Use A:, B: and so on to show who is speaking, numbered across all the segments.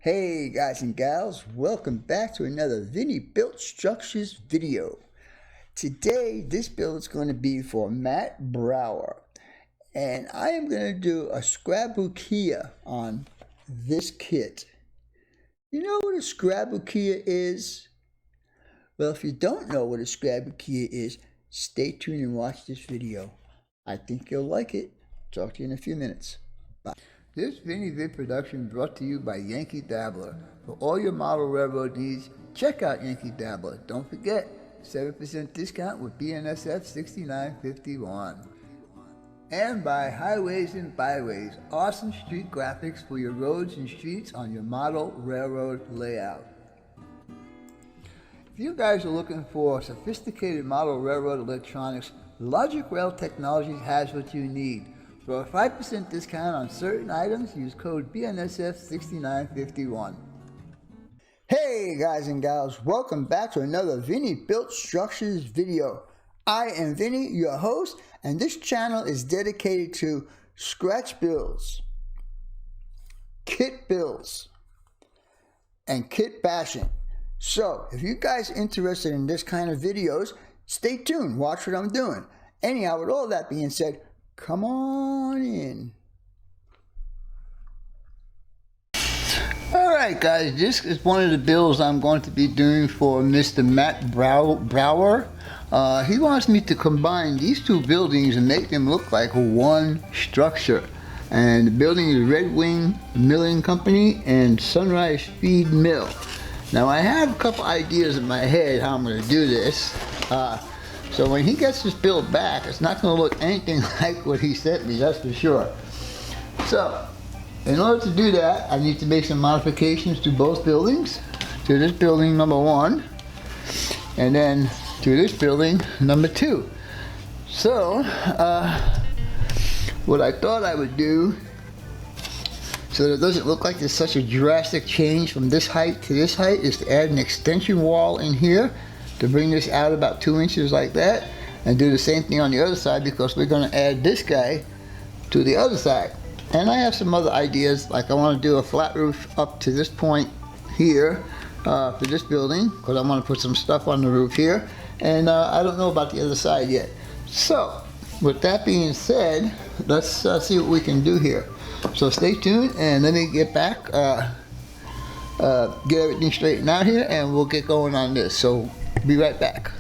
A: Hey guys and gals, welcome back to another Vinny Built Structures video. Today this build is going to be for Matt Brower, and I am going to do a Scrabukiba on this kit. You know what a Scrabukiba is? Well, if you don't know what a Scrabukiba is, stay tuned and watch this video. I think you'll like it. Talk to you in a few minutes. Bye. This Vinny Vid production brought to you by YANKEE DABBLER. For all your model railroad needs, check out YANKEE DABBLER. Don't forget, 7% discount with BNSF 6951. And by Highways and Byways, awesome street graphics for your roads and streets on your model railroad layout. If you guys are looking for sophisticated model railroad electronics, Logic Rail Technologies has what you need. For a 5% discount on certain items, use code BNSF6951. Hey guys and gals, welcome back to another Vinny Built Structures video. I am Vinny, your host, and this channel is dedicated to scratch builds, kit builds, and kit bashing. So if you guys are interested in this kind of videos, stay tuned, watch what I'm doing. Anyhow, with all that being said, come on in. Alright guys, this is one of the builds I'm going to be doing for Mr. Matt Brower. He wants me to combine these two buildings and make them look like one structure. And the building is Red Wing Milling Company and Sunrise Feed Mill. Now I have a couple ideas in my head how I'm going to do this. So when he gets this build back, it's not going to look anything like what he sent me, that's for sure. So, in order to do that, I need to make some modifications to both buildings. To this building number 1, and then to this building number 2. So, what I thought I would do, so that it doesn't look like there's such a drastic change from this height to this height, is to add an extension wall in here to bring this out about 2 inches like that, and do the same thing on the other side, because we're going to add this guy to the other side. And I have some other ideas, like I want to do a flat roof up to this point here for this building, because I want to put some stuff on the roof here, and I don't know about the other side yet. So with that being said, let's see what we can do here. So stay tuned and let me get back, get everything straightened out here, and we'll get going on this. So be right back.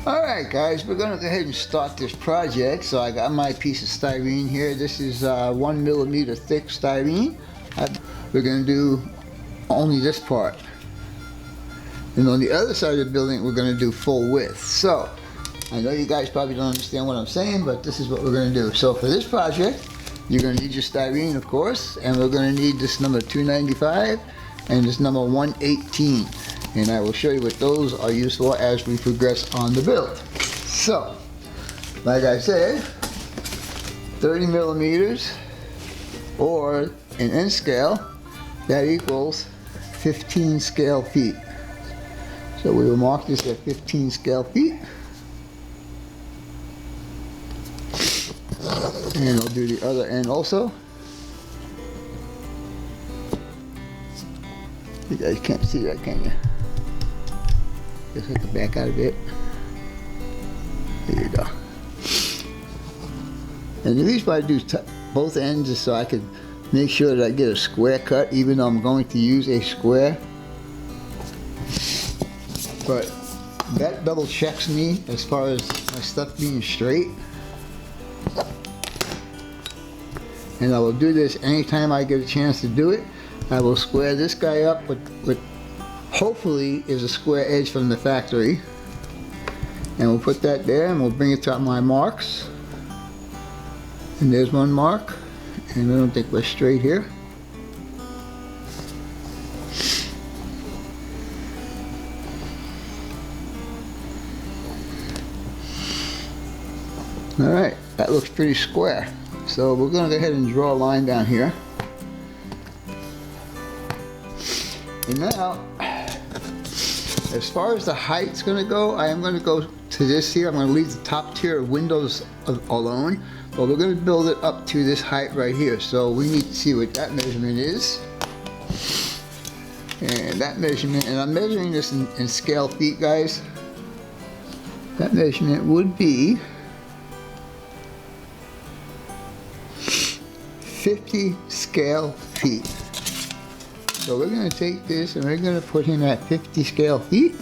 A: Alright guys, we're going to go ahead and start this project. So I got my piece of styrene here. This is 1 millimeter thick styrene. We're going to do only this part. And on the other side of the building, we're going to do full width. So I know you guys probably don't understand what I'm saying, but this is what we're going to do. So for this project, you're going to need your styrene, of course, and we're going to need this number 295 and this number 118. And I will show you what those are used for as we progress on the build. So, like I said, 30 millimeters, or in inch scale, that equals 15 scale feet. So we will mark this at 15 scale feet. And I'll do the other end also. You guys can't see that, can you? Just have to back out a bit. There you go. And the reason why I do both ends is so I can make sure that I get a square cut, even though I'm going to use a square. But that double checks me as far as my stuff being straight. And I will do this anytime I get a chance to do it. I will square this guy up with hopefully is a square edge from the factory. And we'll put that there, and we'll bring it to my marks. And there's one mark. And I don't think we're straight here. Alright, that looks pretty square. So we're going to go ahead and draw a line down here. And now, as far as the height's going to go, I am going to go to this here. I'm going to leave the top tier of windows alone. But we're going to build it up to this height right here. So we need to see what that measurement is. And that measurement, and I'm measuring this in scale feet, guys. That measurement would be 50 scale feet. So we're going to take this and we're going to put him at 50 scale feet.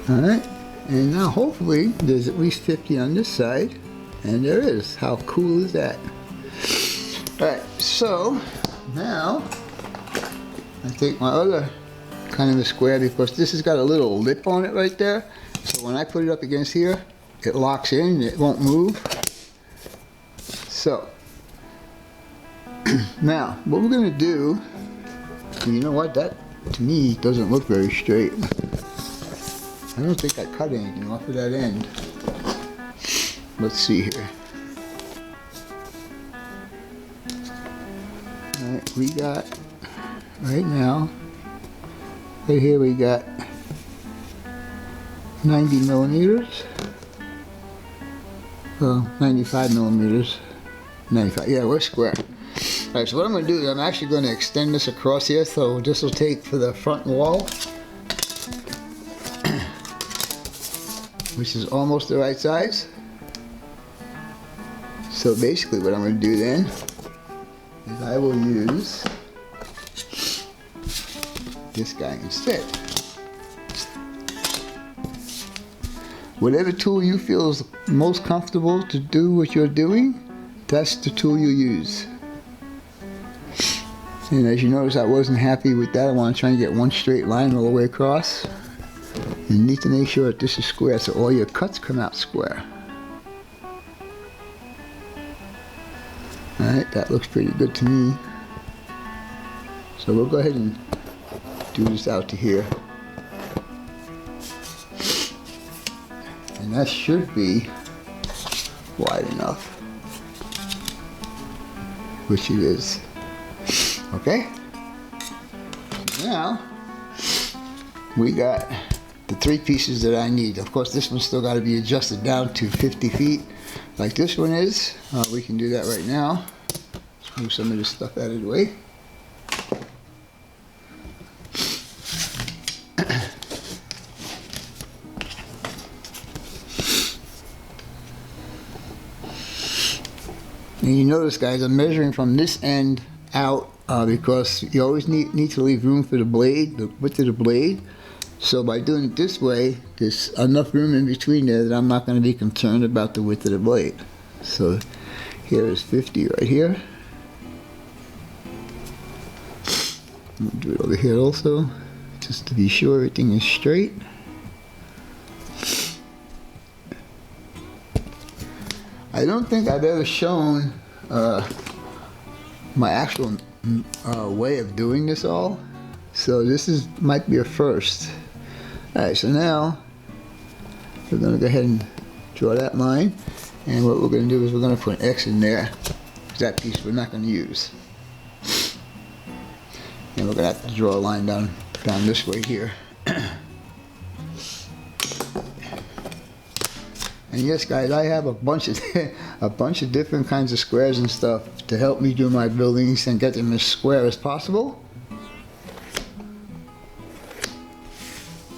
A: Alright, and now hopefully there's at least 50 on this side, and there is. How cool is that? Alright, so now I take my other kind of a square, because this has got a little lip on it right there, so when I put it up against here, it locks in and it won't move. So now what we're going to do, you know what, that to me doesn't look very straight. I don't think I cut anything off of that end. Let's see here. Alright, we got, right now, right here we got 90 millimeters. Well, 95 millimeters. 95, yeah, we're square. Alright, so what I'm going to do is I'm actually going to extend this across here, so this will take for the front wall, which is almost the right size. So basically what I'm going to do then is I will use this guy instead. Whatever tool you feel is most comfortable to do what you're doing, that's the tool you use. And as you notice, I wasn't happy with that. I want to try and get one straight line all the way across. You need to make sure that this is square, so all your cuts come out square. Alright, that looks pretty good to me. So we'll go ahead and do this out to here. And that should be wide enough, which it is. Okay? Now, we got the 3 pieces that I need. Of course, this one's still got to be adjusted down to 50 feet like this one is. We can do that right now. Let's move some of this stuff out of the way. And you notice, guys, I'm measuring from this end out because you always need to leave room for the blade, the width of the blade. So by doing it this way, there's enough room in between there that I'm not going to be concerned about the width of the blade. So here is 50 right here. I'm going to do it over here also, just to be sure everything is straight. I don't think I've ever shown my actual way of doing this all. So this might be a first. Alright, so now we're going to go ahead and draw that line, and what we're going to do is we're going to put an X in there. That piece we're not going to use. And we're going to have to draw a line down this way here. And yes, guys, I have a bunch of different kinds of squares and stuff to help me do my buildings and get them as square as possible.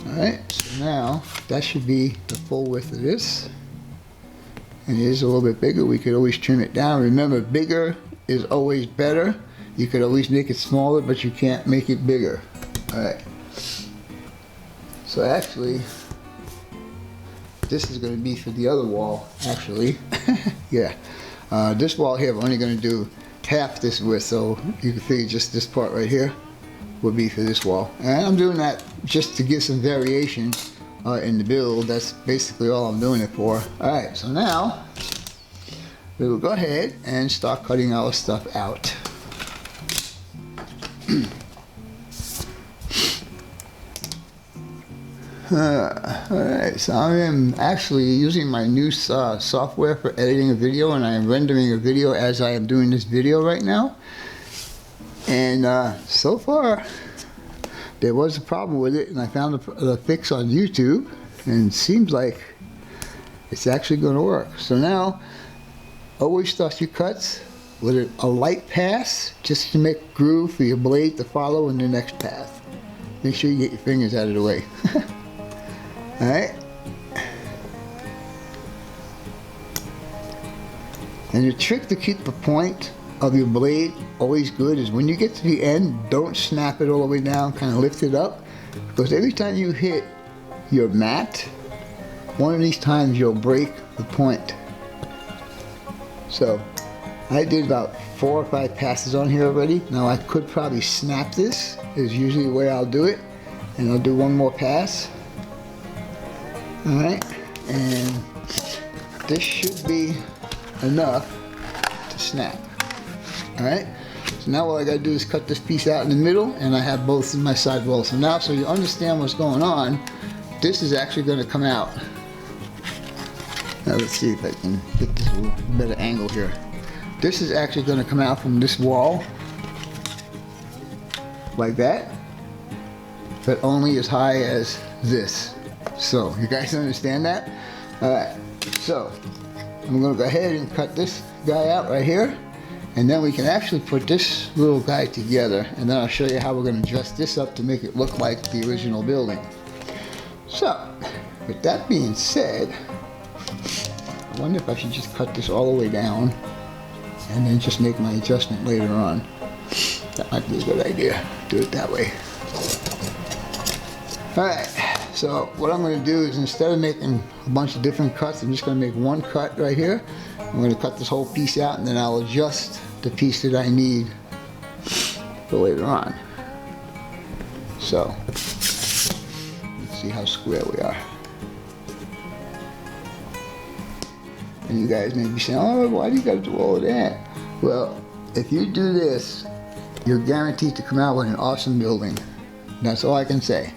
A: Alright, so now that should be the full width of this. And it is a little bit bigger. We could always trim it down. Remember, bigger is always better. You could always make it smaller, but you can't make it bigger. Alright. So actually, this is going to be for the other wall, actually. Yeah. This wall here, we're only going to do half this width, so you can figure just this part right here will be for this wall. And I'm doing that just to give some variation in the build. That's basically all I'm doing it for. Alright, so now we will go ahead and start cutting our stuff out. Alright, so I am actually using my new software for editing a video, and I am rendering a video as I am doing this video right now. And so far, there was a problem with it, and I found the fix on YouTube, and it seems like it's actually going to work. So now, always start your cuts with a light pass, just to make a groove for your blade to follow in the next path. Make sure you get your fingers out of the way. Alright? And the trick to keep the point of your blade always good is when you get to the end, don't snap it all the way down, kind of lift it up, because every time you hit your mat, one of these times you'll break the point. So I did about 4 or 5 passes on here already. Now I could probably snap this, is usually the way I'll do it, and I'll do one more pass. Alright, and this should be enough to snap. Alright, so now all I gotta do is cut this piece out in the middle, and I have both in my side walls. So now, so you understand what's going on, this is actually going to come out. Now let's see if I can get this a little better angle here. This is actually going to come out from this wall, like that, but only as high as this. So, you guys understand that? Alright, so I'm going to go ahead and cut this guy out right here, and then we can actually put this little guy together, and then I'll show you how we're going to dress this up to make it look like the original building. So, with that being said, I wonder if I should just cut this all the way down and then just make my adjustment later on. That might be a good idea. Do it that way. Alright, so what I'm going to do is, instead of making a bunch of different cuts, I'm just going to make one cut right here. I'm going to cut this whole piece out, and then I'll adjust the piece that I need for later on. So, let's see how square we are. And you guys may be saying, oh, why do you got to do all of that? Well, if you do this, you're guaranteed to come out with an awesome building. That's all I can say.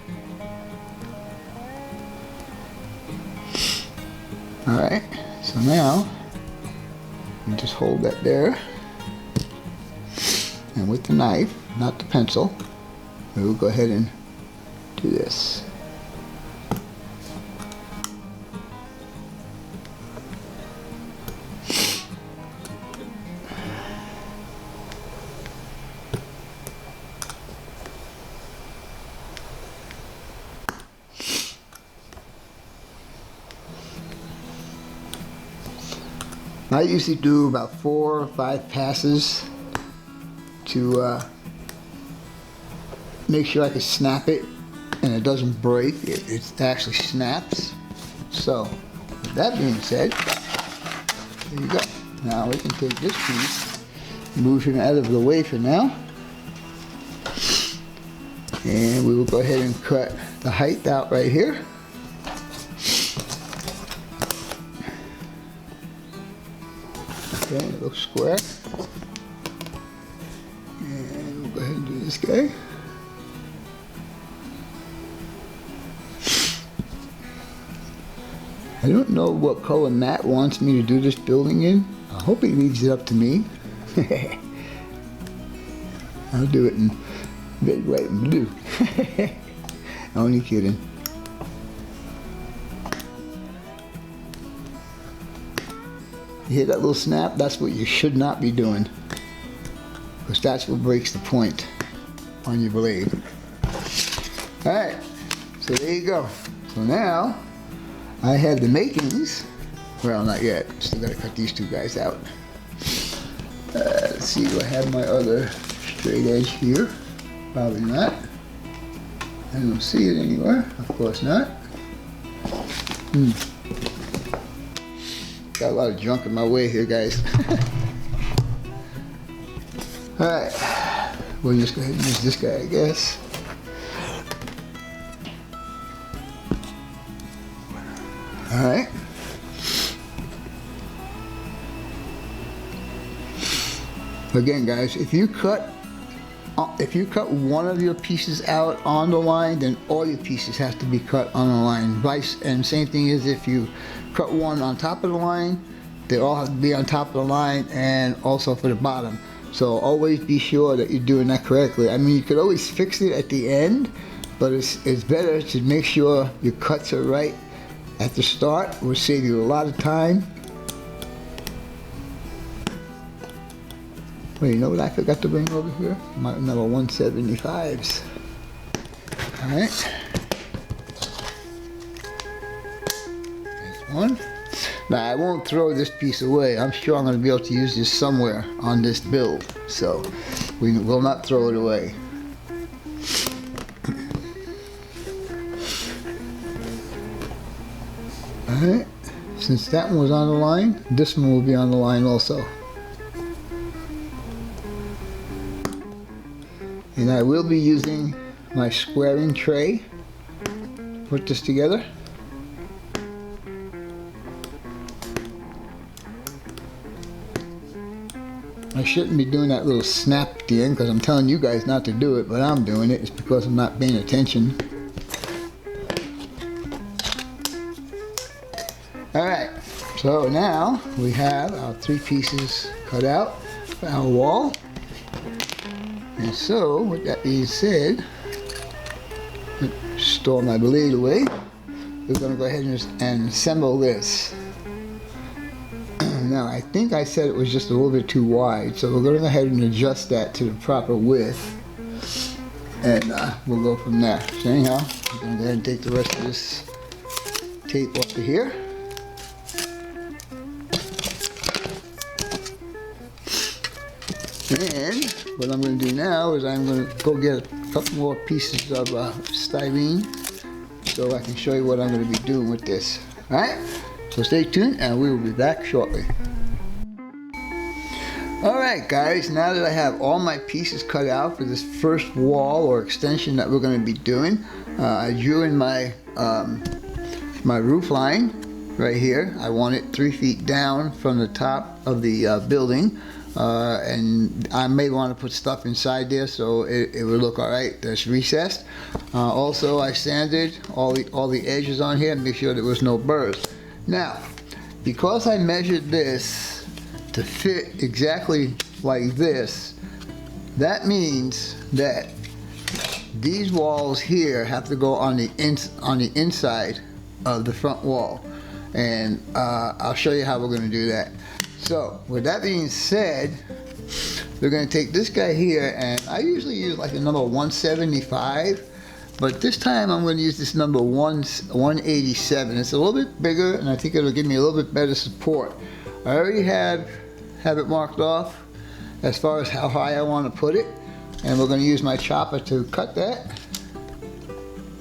A: Alright, so now, you just hold that there. And with the knife, not the pencil, we'll go ahead and do this. I usually do about 4 or 5 passes to make sure I can snap it and it doesn't break. It actually snaps. So, with that being said, there you go. Now we can take this piece, move him out of the way for now, and we will go ahead and cut the height out right here. Okay, it looks square. And we'll go ahead and do this guy. I don't know what color Matt wants me to do this building in. I hope he leaves it up to me. I'll do it in red, white, and blue. Only kidding. You hear that little snap? That's what you should not be doing, because that's what breaks the point on your blade. Alright, so there you go. So now, I have the makings. Well, not yet. Still gotta cut these 2 guys out. Let's see, do I have my other straight edge here? Probably not. I don't see it anywhere. Of course not. Got a lot of junk in my way here, guys. Alright, we'll just go ahead and use this guy, I guess. Alright. Again, guys, if you cut one of your pieces out on the line, then all your pieces have to be cut on the line. And same thing is, if you cut one on top of the line, they all have to be on top of the line, and also for the bottom. So always be sure that you're doing that correctly. I mean, you could always fix it at the end, but it's better to make sure your cuts are right at the start. It will save you a lot of time. Wait, you know what I forgot to bring over here? My number 175s. Alright. There's one. Now I won't throw this piece away. I'm sure I'm going to be able to use this somewhere on this build. So we will not throw it away. Alright. Since that one was on the line, this one will be on the line also. And I will be using my squaring tray to put this together. I shouldn't be doing that little snap at the end because I'm telling you guys not to do it, but I'm doing it. It's because I'm not paying attention. Alright, so now we have our 3 pieces cut out for our wall. And so, with that being said, store my blade away. We're going to go ahead and assemble this. Now, I think I said it was just a little bit too wide, so we're going to go ahead and adjust that to the proper width. And we'll go from there. So anyhow, I'm going to go ahead and take the rest of this tape off of here. And what I'm going to do now is I'm going to go get a couple more pieces of styrene so I can show you what I'm going to be doing with this. Alright, so stay tuned and we will be back shortly. Alright guys, now that I have all my pieces cut out for this first wall or extension that we're going to be doing, I drew in my, my roof line right here. I want it 3 feet down from the top of the building. And I may want to put stuff inside there so it would look alright. That's recessed. Also, I sanded all the edges on here and make sure there was no burrs. Now, because I measured this to fit exactly like this, that means that these walls here have to go on the inside of the front wall, and I'll show you how we're going to do that. So, with that being said, we're going to take this guy here, and I usually use like a number 175, but this time I'm going to use this number 187. It's a little bit bigger, and I think it'll give me a little bit better support. I already have it marked off as far as how high I want to put it, and we're going to use my chopper to cut that.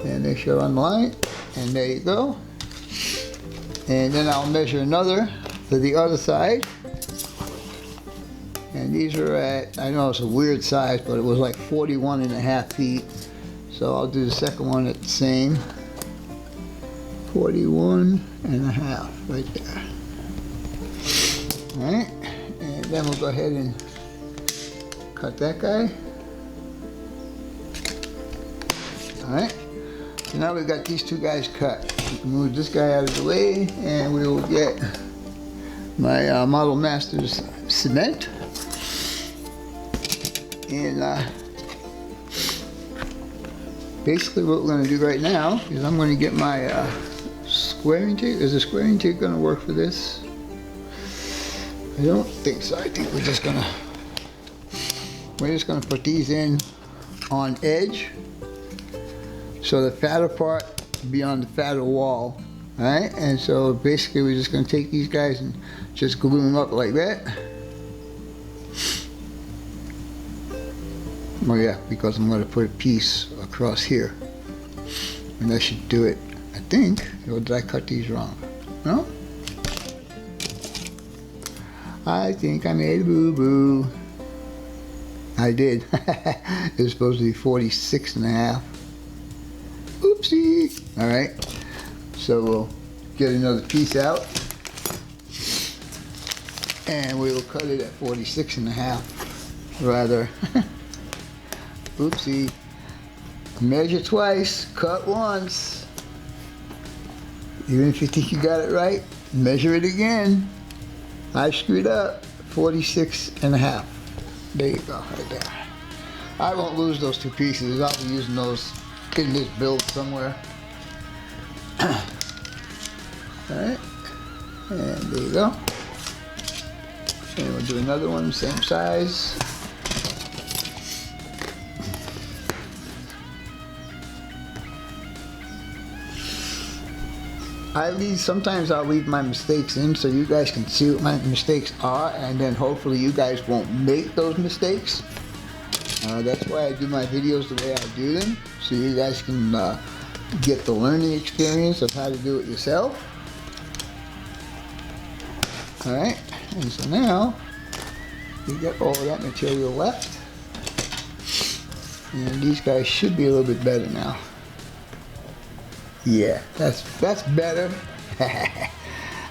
A: And make sure I'm on the line, and there you go. And then I'll measure another to the other side, and these are at, I know it's a weird size, but it was like 41.5 feet, so I'll do the second one at the same 41.5 right there. Alright, and then we'll go ahead and cut that guy. Alright, so now we've got these 2 guys cut. We can move this guy out of the way, and we will get my Model Masters cement. And basically what we're going to do right now is I'm going to get my squaring tape. Is the squaring tape going to work for this? I don't think so. I think we're just going to put these in on edge so the fatter part will be on the fatter wall. Alright, and so basically we're just going to take these guys and just glue them up like that. Oh yeah, because I'm going to put a piece across here. And that should do it, I think. Or did I cut these wrong? No? I think I made a boo-boo. I did. It was supposed to be 46.5. Oopsie! Alright. So we'll get another piece out, and we will cut it at 46.5, rather. Oopsie. Measure twice, cut once. Even if you think you got it right, measure it again. I screwed up. 46.5. There you go, right there. I won't lose those two pieces. I'll be using those in this build somewhere. Alright, and there you go. And we'll do another one, same size. Sometimes I'll leave my mistakes in so you guys can see what my mistakes are, and then hopefully you guys won't make those mistakes. That's why I do my videos the way I do them, so you guys can get the learning experience of how to do it yourself. Alright, and so now you got all of that material left, and these guys should be a little bit better now. Yeah, that's better.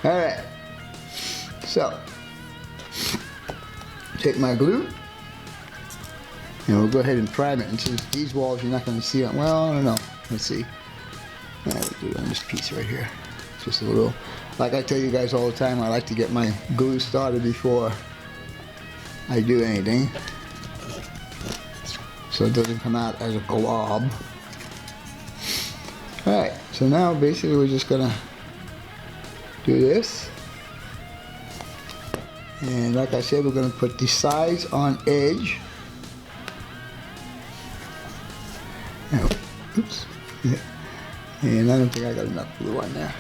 A: Alright, so take my glue and we'll go ahead and prime it. And since these walls you're not going to see it, well, I don't know, let's see. We'll do it on this piece right here. Just a little, like I tell you guys all the time, I like to get my glue started before I do anything, so it doesn't come out as a glob. Alright, so now basically we're just gonna do this, and like I said, we're gonna put the sides on edge. Oops. And I don't think I got enough glue on there.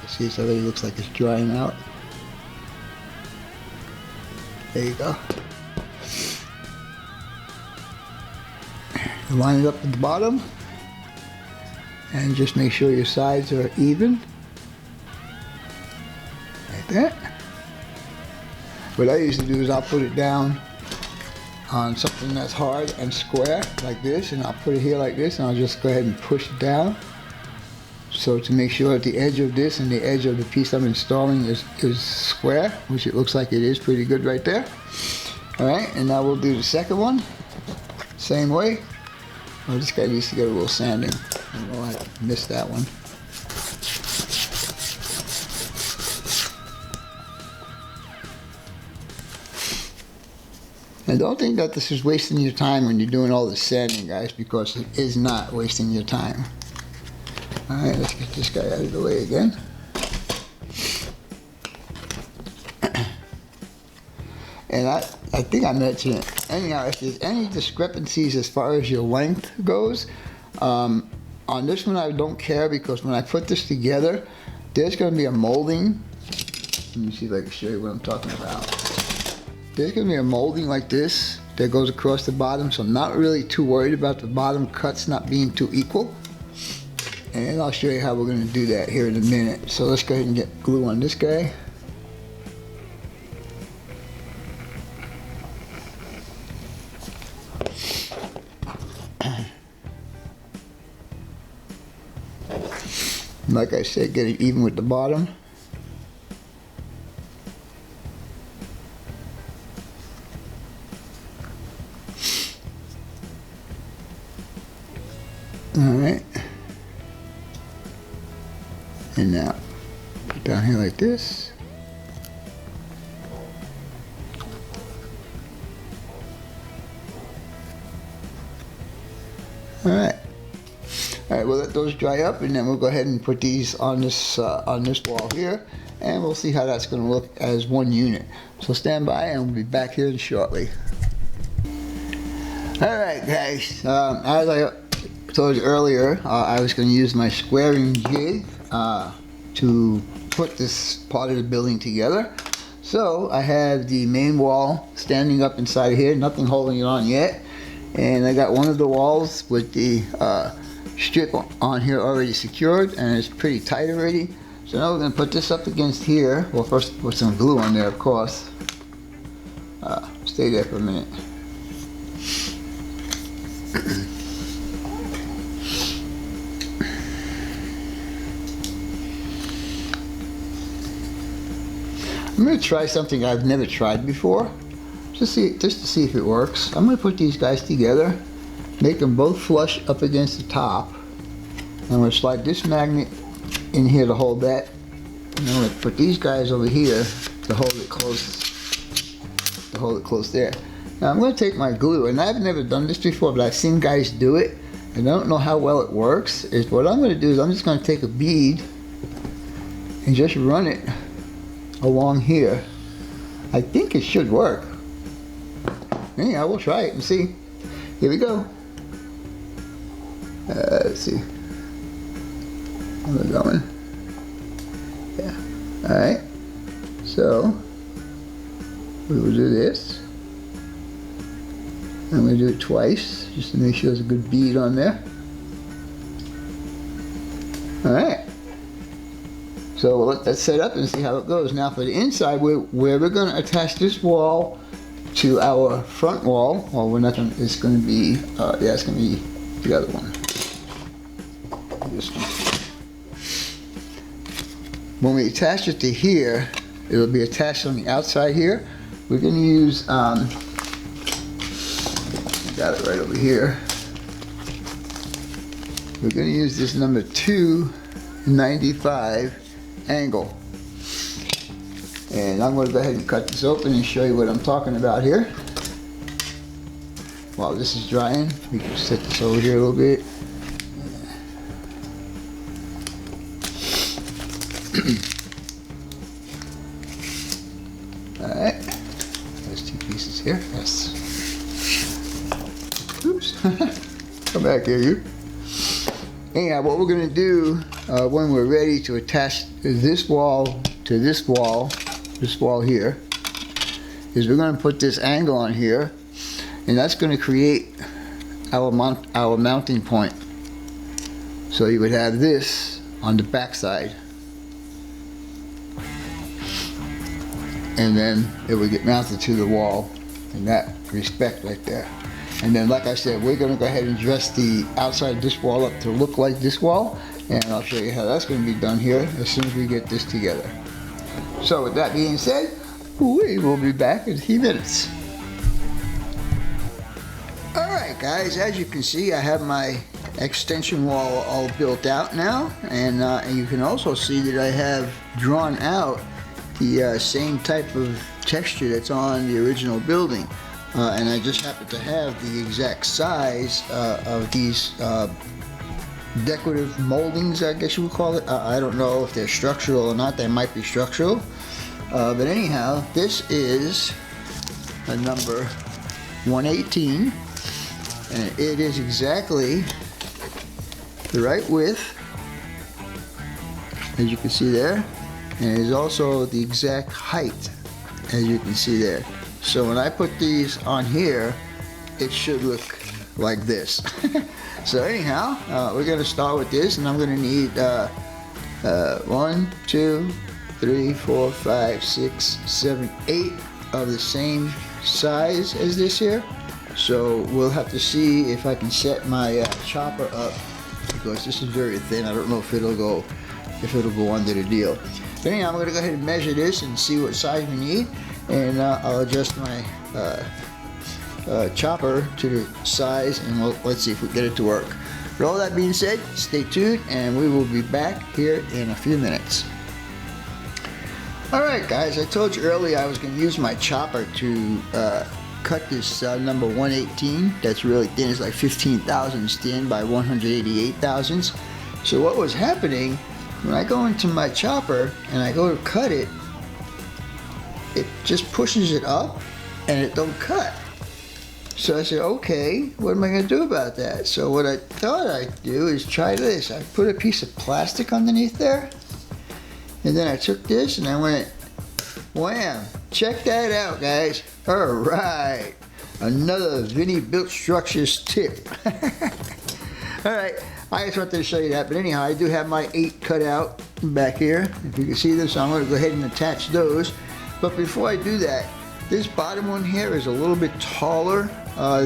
A: See, it already looks like it's drying out. There you go. Line it up at the bottom, and just make sure your sides are even. Like that. What I usually do is I'll put it down on something that's hard and square like this, and I'll put it here like this, and I'll just go ahead and push it down. So to make sure that the edge of this and the edge of the piece I'm installing is square, which it looks like it is pretty good right there. Alright, and now we'll do the second one. Same way. Oh, this guy needs to get a little sanding. Oh, I missed that one. And don't think that this is wasting your time when you're doing all the sanding, guys, because it is not wasting your time. Alright, let's get this guy out of the way again. And I think I mentioned it. Anyhow, if there's any discrepancies as far as your length goes, on this one I don't care, because when I put this together, there's going to be a molding. Let me see if I can show you what I'm talking about. There's going to be a molding like this that goes across the bottom, so I'm not really too worried about the bottom cuts not being too equal. And I'll show you how we're going to do that here in a minute. So let's go ahead and get glue on this guy. Like I said, get it even with the bottom. Alright. And now, put down here like this. Alright. Alright, we'll let those dry up, and then we'll go ahead and put these on this wall here, and we'll see how that's going to look as one unit. So stand by, and we'll be back here shortly. Alright guys, as I told you earlier, I was going to use my squaring jig to put this part of the building together. So I have the main wall standing up inside of here, nothing holding it on yet, and I got one of the walls with the strip on here already secured, and it's pretty tight already. So now we're going to put this up against here. Well, first put some glue on there, of course. Stay there for a minute. I'm going to try something I've never tried before, just to see if it works. I'm going to put these guys together, make them both flush up against the top. I'm going to slide this magnet in here to hold that, and I'm going to put these guys over here to hold it close. To hold it close there. Now I'm going to take my glue, and I've never done this before, but I've seen guys do it, and I don't know how well it works. What I'm going to do is I'm just going to take a bead and just run it along here. I think it should work. Anyhow, we'll try it and see. Here we go. Let's see. How's it going? Yeah. Alright. So, we will do this. I'm going to do it twice, just to make sure there's a good bead on there. Alright. So we'll let that set up and see how it goes. Now for the inside, where we're going to attach this wall to our front wall, well, we're not going to, it's going to be, yeah, it's going to be the other one. This one. When we attach it to here, it'll be attached on the outside here. We're going to use, got it right over here. We're going to use this number 295 angle. And I'm going to go ahead and cut this open and show you what I'm talking about here. While this is drying, we can set this over here a little bit. Alright, there's two pieces here. Yes. Oops. Come back here, you. Anyhow, what we're going to do when we're ready to attach this wall to this wall here, is we're going to put this angle on here, and that's going to create our mounting point. So you would have this on the back side, and then it would get mounted to the wall in that respect right there. And then, like I said, we're going to go ahead and dress the outside of this wall up to look like this wall, and I'll show you how that's going to be done here as soon as we get this together. So with that being said, we will be back in a few minutes. Alright guys, as you can see, I have my extension wall all built out now, and you can also see that I have drawn out the same type of texture that's on the original building. And I just happen to have the exact size of these decorative moldings, I guess you would call it. I don't know if they're structural or not. They might be structural. But anyhow, this is a number 118. And it is exactly the right width, as you can see there. And it is also the exact height, as you can see there. So when I put these on here, it should look like this. So anyhow, we're going to start with this, and I'm going to need 1, 2, 3, 4, 5, 6, 7, 8 of the same size as this here. So we'll have to see if I can set my chopper up, because this is very thin. I don't know if it'll go under the deal. But anyhow, I'm going to go ahead and measure this and see what size we need. And I'll adjust my chopper to the size, and let's see if we get it to work. With all that being said, stay tuned, and we will be back here in a few minutes. Alright guys, I told you earlier I was going to use my chopper to cut this number 118. That's really thin. It's like 15 thousandths thin by 188 thousandths. So what was happening, when I go into my chopper and I go to cut it, it just pushes it up and it don't cut. So I said, okay, what am I going to do about that? So what I thought I'd do is try this. I put a piece of plastic underneath there, and then I took this and I went, wham, check that out guys. Alright, another Vinny Built Structures tip. Alright, I just wanted to show you that, but anyhow, I do have my 8 cut out back here. If you can see this, so I'm going to go ahead and attach those. But before I do that, this bottom one here is a little bit taller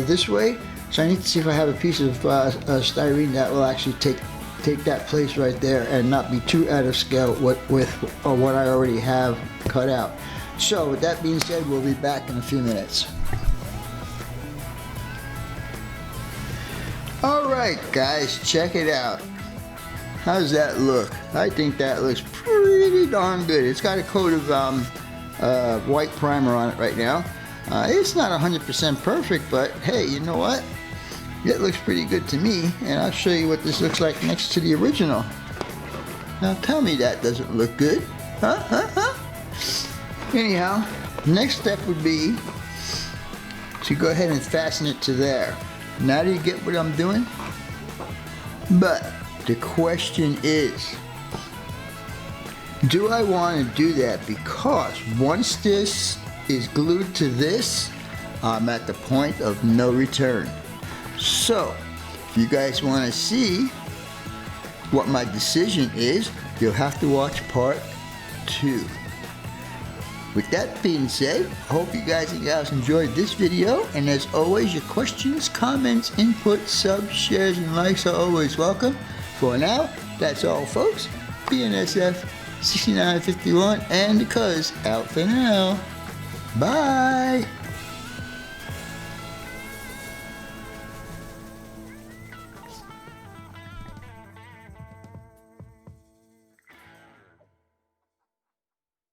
A: this way, so I need to see if I have a piece of styrene that will actually take that place right there and not be too out of scale with what I already have cut out. So with that being said, we'll be back in a few minutes. Alright guys, check it out. How does that look? I think that looks pretty darn good. It's got a coat of white primer on it right now. It's not 100% perfect, but hey, you know what? It looks pretty good to me, and I'll show you what this looks like next to the original. Now tell me that doesn't look good. Huh? Anyhow, next step would be to go ahead and fasten it to there. Now do you get what I'm doing? But the question is, do I want to do that? Because once this is glued to this, I'm at the point of no return. So, if you guys want to see what my decision is, you'll have to watch part 2. With that being said, I hope you guys and gals enjoyed this video, and as always, your questions, comments, input, subs, shares, and likes are always welcome. For now, that's all folks. BNSF 6951 and the Cuz out for now. Bye!